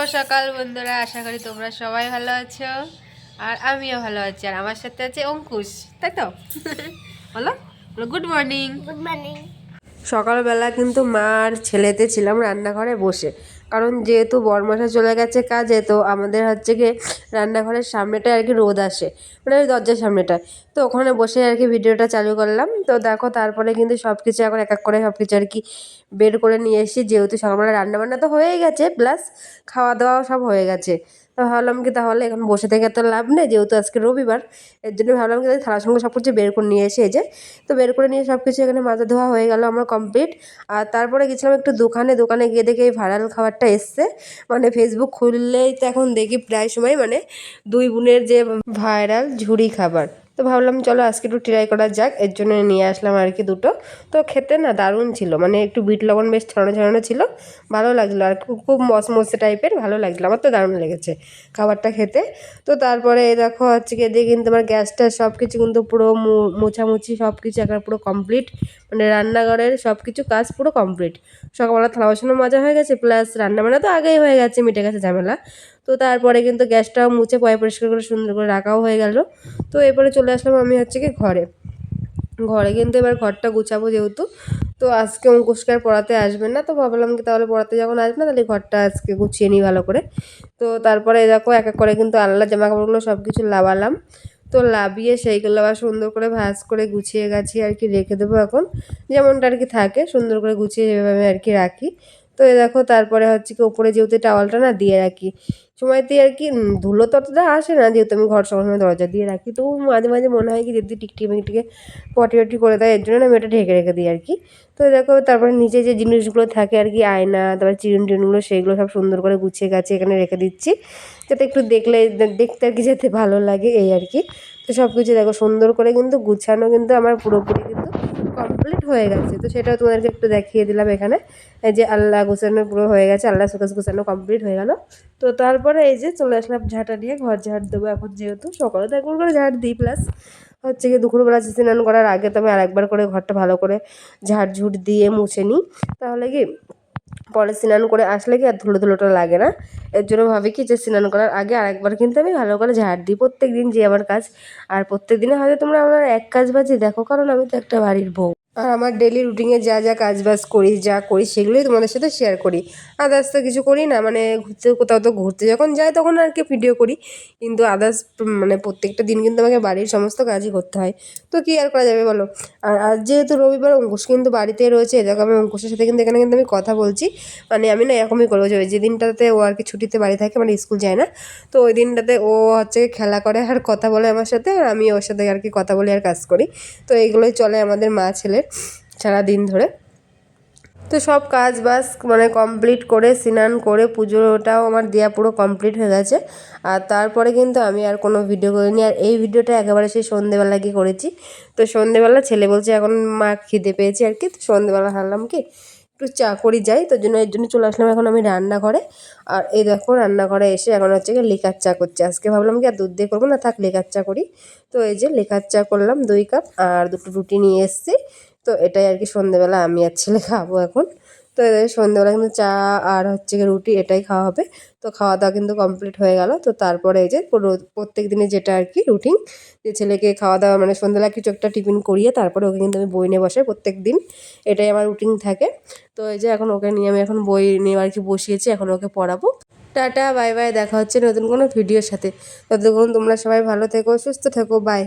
সকাল বন্ধুরা, আশা করি তোমরা সবাই ভালো আছো আর আমিও ভালো আছি। আর আমার সাথে আছে অঙ্কুশ, তাই তো? বলো গুড মর্নিং। Good morning. সকালবেলা কিন্তু মা আর ছেলেতে ছিলাম রান্নাঘরে বসে, কারণ যেহেতু বরমশা চলে গেছে কাজে, তো আমাদের হচ্ছে কি রান্নাঘরের সামনেটায় আর কি রোদ আসে, মানে ওই দরজার সামনেটায়। তো ওখানে বসে আর কি ভিডিওটা চালু করলাম। তো দেখো তারপরে কিন্তু সব কিছু এখন এক এক করে সব কিছু আর কি বের করে নিয়ে এসেছি, যেহেতু সকালবেলা রান্নাবান্না তো হয়েই গেছে, প্লাস খাওয়া দাওয়াও সব হয়ে গেছে। তো ভাবলাম কি তাহলে এখন বসে থেকে তো লাভ নেই, যেহেতু আজকে রবিবার, এর জন্য ভাবলাম কি থালার সঙ্গে সব কিছু বের করে নিয়ে এসে এই যে, তো বের করে নিয়ে সব কিছু এখানে মাজা ধোয়া হয়ে গেল আমার কমপ্লিট। আর তারপরে গেছিলাম একটু দোকানে গিয়ে দেখে এই ভাইরাল খাবারটা এসছে, মানে ফেসবুক খুললেই তো এখন দেখি প্রায় সময় মানে দুই বোনের যে ভাইরাল ঝুড়ি খাবার। তো ভাবলাম চলো আজকে একটু ট্রাই করা যাক, এর জন্য নিয়ে আসলাম আর কি দুটো। তো খেতে না দারুণ ছিল, মানে একটু বিট লবণ বেশ ছড়ানো ছড়ানো ছিল, ভালো লাগছিলো আর খুব মসমসে টাইপের, ভালো লাগছিলো, আমার তো দারুণ লেগেছে খাবারটা খেতে। তো তারপরে এই দেখো হচ্ছে গিয়ে দিয়ে কিন্তু আমার গ্যাসটা সব কিছু কিন্তু পুরো মোছামুছি সব কিছু একবার পুরো কমপ্লিট, মানে রান্নাঘরের সব কিছু কাজ পুরো কমপ্লিট। সকালবেলা থালা বাসনও মাজা হয়ে গেছে, প্লাস রান্নাবান্না তো আগেই হয়ে গেছে, মিটে গেছে ঝামেলা। তো তারপরে কিন্তু গ্যাসটাও মুছে পরিষ্কার করে সুন্দর করে রাখাও হয়ে গেল। তো এরপরে চলে আসলাম আমি হচ্ছে কি ঘরে কিন্তু এবার ঘরটা গুছাবো যেহেতু। তো আজকে অঙ্কুশকে আর পড়াতে আসবে না, তো ভাবলাম কি তাহলে পড়াতে যখন আসবে না তাহলে ঘরটা আজকে গুছিয়ে নিই ভালো করে। তো তারপরে দেখো এক এক করে কিন্তু আলাদা জামা কাপড়গুলো সব কিছু লাবালাম। তো লাবিয়ে সেইগুলো আবার সুন্দর করে ভাঁজ করে গুছিয়ে গাছিয়ে আর কি রেখে দেবো এখন, যেমনটা আর কি থাকে সুন্দর করে গুছিয়ে যেভাবে আর কি রাখি। তো এই দেখো তারপরে হচ্ছে কি উপরে যেহেতু টাওয়ালটা না দিয়ে রাখি সময়তে আর কি, ধুলো তো অতটা আসে না যেহেতু আমি ঘর সবসময় দরজা দিয়ে রাখি, তো মাঝে মাঝে মনে হয় কি যদি টিকটিকি মিকটিকে পটি টটি করে দেয়, এর জন্য আমি এটা ঢেকে রেখে দিই আর কি। তো দেখো তারপরে নিচে যে জিনিসগুলো থাকে আর কি আয়না, তারপরে চিরুন টিরুনগুলো সেগুলো সব সুন্দর করে গুছিয়ে গাছিয়ে এখানে রেখে দিচ্ছি, যাতে একটু দেখতে আর কি যেতে ভালো লাগে এই আর কি। তো সব কিছু দেখো সুন্দর করে কিন্তু গুছানো কিন্তু আমার পুরোপুরি কিন্তু কমপ্লিট হয়ে গেছে। তো সেটাও তোমাদেরকে একটু দেখিয়ে দিলাম এখানে, এই যে আল্লাহ গোছানো পুরো হয়ে গেছে, আল্লাহ সুকাস গোছানো কমপ্লিট হয়ে গেল। তো তারপরে এই যে চলে আসলাম ঝাঁটা নিয়ে, ঘর ঝাড় দেবো এখন, যেহেতু সকালে তো একবার করে ঝাড় দিই, প্লাস হচ্ছে কি দুপুরবেলা স্নান করার আগে তো আমি আরেকবার করে ঘরটা ভালো করে ঝাড়ঝুট দিয়ে মুছে নিই, তাহলে কি পরে স্নান করে আসলে কি আর ধুলোটা লাগে না। এর জন্য ভাবি কি যে স্নান করার আগে আরেকবার কিন্তু আমি ভালো করে ঝাড় দিই প্রত্যেক দিন, যে আমার কাজ। আর প্রত্যেক দিনে হয়তো তোমরা আমার এক কাজ বাজে দেখো, কারণ আমি তো একটা বাড়ির বউ, আর আমার ডেলি রুটিনে যা যা কাজ বাজ করি যা করি সেগুলোই তোমাদের সাথে শেয়ার করি। আদার্স তো কিছু করি না, মানে কোথাও তো ঘুরতে যখন যাই তখন আর কি ভিডিও করি, কিন্তু আদার্স মানে প্রত্যেকটা দিন কিন্তু আমাকে বাড়ির সমস্ত কাজই করতে হয়। তো কী আর করা যাবে বলো। আর আজ যেহেতু রবিবার, অঙ্কুশ কিন্তু বাড়িতেই রয়েছে, দেখো আমি অঙ্কুশের সাথে কিন্তু এখানে কিন্তু আমি কথা বলছি, মানে আমি না এরকমই করবো যে যে দিনটাতে ও আর কি ছুটিতে বাড়ি থাকে, মানে স্কুল যায় না, তো ওই দিনটাতে ও হচ্ছে খেলা করে আর কথা বলে আমার সাথে, আর আমি ওর সাথে আর কি কথা বলি আর কাজ করি। তো এইগুলোই চলে আমাদের মা ছেলের সারা দিন ধরে। তো সব কাজ বাজ মানে কমপ্লিট করে স্নান করে পুজোটাও আমার দেওয়া পুরো কমপ্লিট হয়ে গেছে। আর তারপরে কিন্তু আমি আর কোনো ভিডিও করিনি, আর এই ভিডিওটা একেবারে সেই সন্ধেবেলা গিয়ে করেছি। তো সন্ধেবেলা ছেলে বলছে এখন মা খিদে পেয়েছে আর কি, তো সন্ধেবেলা ভাবলাম কি একটু চা করি যাই, তো এর জন্য চলে আসলাম এখন আমি রান্নাঘরে। আর এই দেখো রান্নাঘরে এসে এখন হচ্ছে কি লিকার চা করছি, আজকে ভাবলাম কি আর দুধ দিয়ে করবো না, থাক লিকার চা করি। তো এই যে লিকার চা করলাম 2 কাপ, আর 2টো রুটি নিয়ে এসেছি। তো এটাই আর কি সন্ধেবেলা আমি আর ছেলে খাবো এখন। তো সন্ধ্যেবেলা কিন্তু চা আর হচ্ছে গিয়ে রুটি এটাই খাওয়া হবে। তো খাওয়া দাওয়া কিন্তু কমপ্লিট হয়ে গেল। তো তারপরে এই যে প্রত্যেক দিনে যেটা আর কি রুটিন, যে ছেলেকে খাওয়া দাওয়া মানে সন্ধ্যাবেলা কিছু একটা টিফিন করিয়ে তারপরে ওকে কিন্তু আমি বই নিয়ে বসাই প্রত্যেক দিন, এটাই আমার রুটিন থাকে। তো এই যে এখন ওকে নিয়ে আমি এখন বই নিয়ে আর কি বসিয়েছি, এখন ওকে পড়াবো। টাটা বাই বাই, দেখা হচ্ছে নতুন কোনো ভিডিওর সাথে। ততক্ষণ তোমরা সবাই ভালো থেকো, সুস্থ থেকো, বাই।